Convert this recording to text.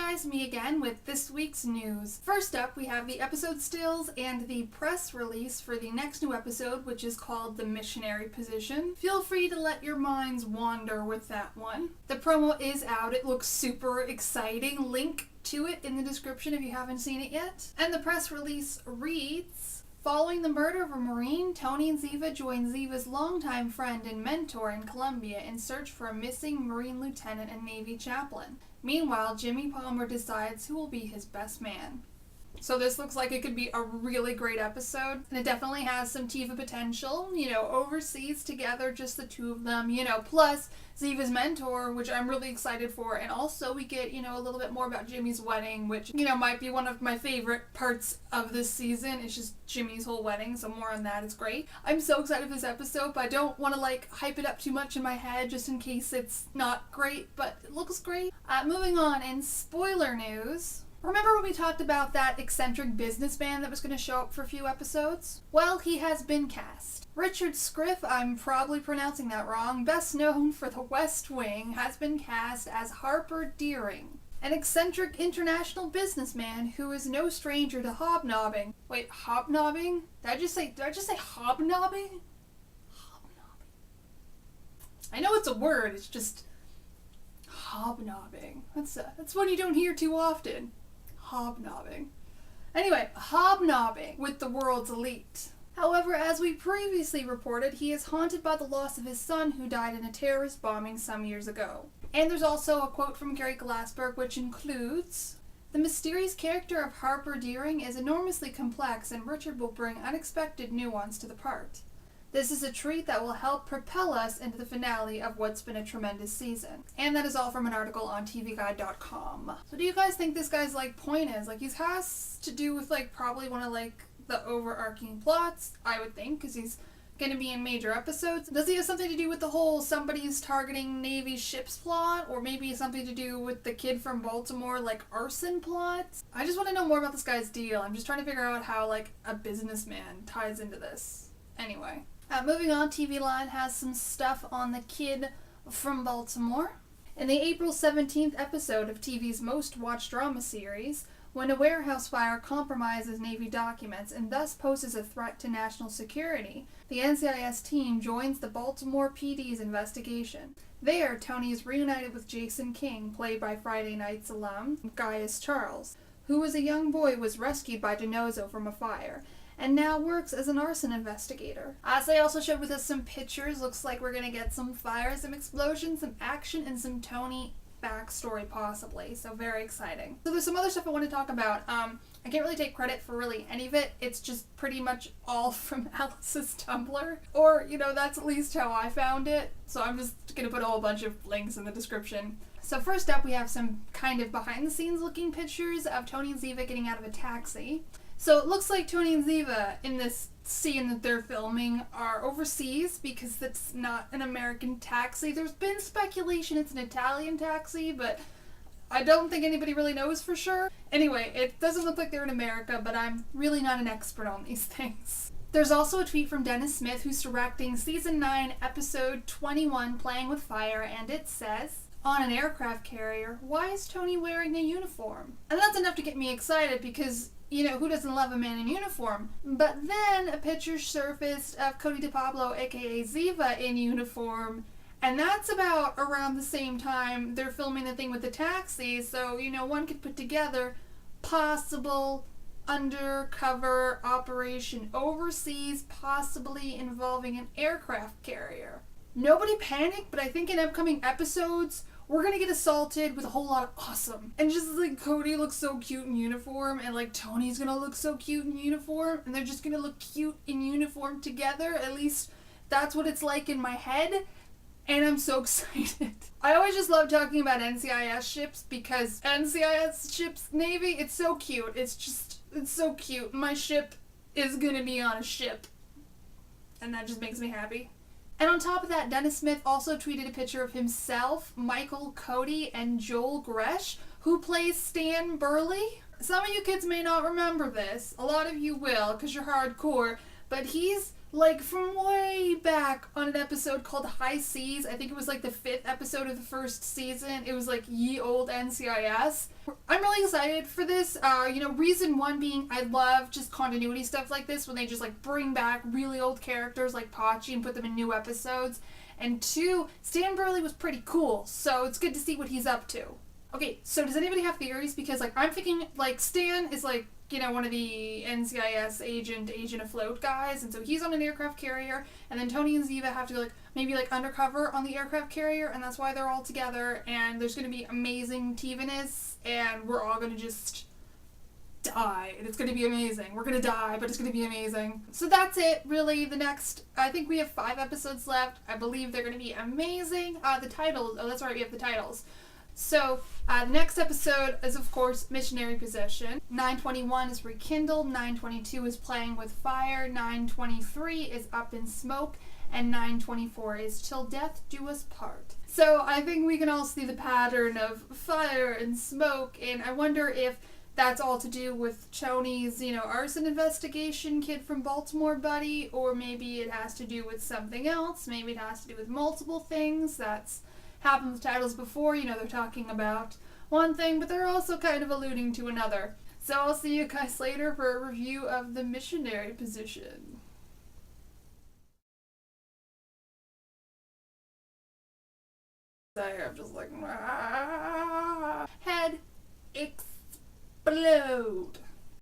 guys, me again with this week's news. First up, we have the episode stills and the press release for the next new episode, which is called The Missionary Position. Feel free to let your minds wander with that one. The promo is out. It looks super exciting. Link to it in the description if you haven't seen it yet. And the press release reads, following the murder of a Marine, Tony and Ziva join Ziva's longtime friend and mentor in Colombia in search for a missing Marine lieutenant and Navy chaplain. Meanwhile, Jimmy Palmer decides who will be his best man. So this looks like it could be a really great episode, and it definitely has some Tiva potential, overseas together, just the two of them, plus Ziva's mentor, which I'm really excited for, and also we get, a little bit more about Jimmy's wedding, which, might be one of my favorite parts of this season. It's just Jimmy's whole wedding, so more on that is great. I'm so excited for this episode, but I don't want to, hype it up too much in my head, just in case it's not great, but it looks great. Moving on, in spoiler news, remember when we talked about that eccentric businessman that was going to show up for a few episodes? Well, he has been cast. Richard Schiff, I'm probably pronouncing that wrong, best known for The West Wing, has been cast as Harper Deering, an eccentric international businessman who is no stranger to hobnobbing. Wait, hobnobbing? Did I just say hobnobbing? Hobnobbing. I know it's a word, it's just hobnobbing. That's one you don't hear too often. Hobnobbing. Anyway, hobnobbing with the world's elite. However, as we previously reported, he is haunted by the loss of his son who died in a terrorist bombing some years ago. And there's also a quote from Gary Glassberg which includes, "The mysterious character of Harper Deering is enormously complex and Richard will bring unexpected nuance to the part. This is a treat that will help propel us into the finale of what's been a tremendous season." And that is all from an article on tvguide.com. So do you guys think this guy's point is? He has to do with probably one of the overarching plots, I would think, because he's going to be in major episodes. Does he have something to do with the whole somebody's targeting Navy ships plot? Or maybe something to do with the kid from Baltimore, arson plot? I just want to know more about this guy's deal. I'm just trying to figure out how, a businessman ties into this. Anyway. Moving on, TV Line has some stuff on the kid from Baltimore. In the April 17th episode of TV's most watched drama series, when a warehouse fire compromises Navy documents and thus poses a threat to national security, the NCIS team joins the Baltimore PD's investigation. There, Tony is reunited with Jason King, played by Friday Night's alum Gaius Charles, who as a young boy was rescued by DiNozzo from a fire, and now works as an arson investigator. As they also showed with us some pictures, looks like we're gonna get some fire, some explosions, some action, and some Tony backstory possibly, so very exciting. So there's some other stuff I want to talk about. I can't really take credit for really any of it. It's just pretty much all from Alice's Tumblr, or, that's at least how I found it, so I'm just gonna put a whole bunch of links in the description. So first up, we have some kind of behind-the-scenes looking pictures of Tony and Ziva getting out of a taxi. So it looks like Tony and Ziva in this scene that they're filming are overseas because it's not an American taxi. There's been speculation it's an Italian taxi, but I don't think anybody really knows for sure. Anyway, it doesn't look like they're in America, but I'm really not an expert on these things. There's also a tweet from Dennis Smith, who's directing Season 9, Episode 21, Playing with Fire, and it says, "On an aircraft carrier, why is Tony wearing a uniform?" And that's enough to get me excited because who doesn't love a man in uniform? But then a picture surfaced of Cote DePablo, aka Ziva, in uniform, and that's about around the same time they're filming the thing with the taxi, so, one could put together possible undercover operation overseas, possibly involving an aircraft carrier. Nobody panic, but I think in upcoming episodes, we're gonna get assaulted with a whole lot of awesome. And just Cody looks so cute in uniform, and Tony's gonna look so cute in uniform, and they're just gonna look cute in uniform together. At least that's what it's like in my head, and I'm so excited. I always just love talking about NCIS ships because NCIS ships, Navy, it's so cute. It's so cute. My ship is gonna be on a ship, and that just makes me happy. And on top of that, Dennis Smith also tweeted a picture of himself, Michael Cote, and Joel Gresh, who plays Stan Burley. Some of you kids may not remember this. A lot of you will, because you're hardcore. but he's like from way back on an episode called High Seas. I think it was like the 5th episode of the 1st season. It was like ye old NCIS. I'm really excited for this. Reason one being I love just continuity stuff like this when they just like bring back really old characters like Pachi and put them in new episodes. And 2, Stan Burley was pretty cool, so it's good to see what he's up to. Okay, so does anybody have theories? Because like I'm thinking like Stan is like, one of the NCIS agent afloat guys, and so he's on an aircraft carrier, and then Tony and Ziva have to go maybe undercover on the aircraft carrier, and that's why they're all together, and there's going to be amazing Tiva-ness, and we're all going to just die, and it's going to be amazing. We're going to die, but it's going to be amazing. So that's it, really. I think we have 5 episodes left. I believe they're going to be amazing. The titles, that's right, we have the titles. So, the next episode is, of course, Missionary Possession. 921 is Rekindled, 922 is Playing with Fire, 923 is Up in Smoke, and 924 is Till Death Do Us Part. So, I think we can all see the pattern of fire and smoke, and I wonder if that's all to do with Choney's, arson investigation, Kid from Baltimore buddy, or maybe it has to do with something else. Maybe it has to do with multiple things. That's happened with titles before. They're talking about one thing, but they're also kind of alluding to another. So I'll see you guys later for a review of the Missionary Position. I'm just like, head explode.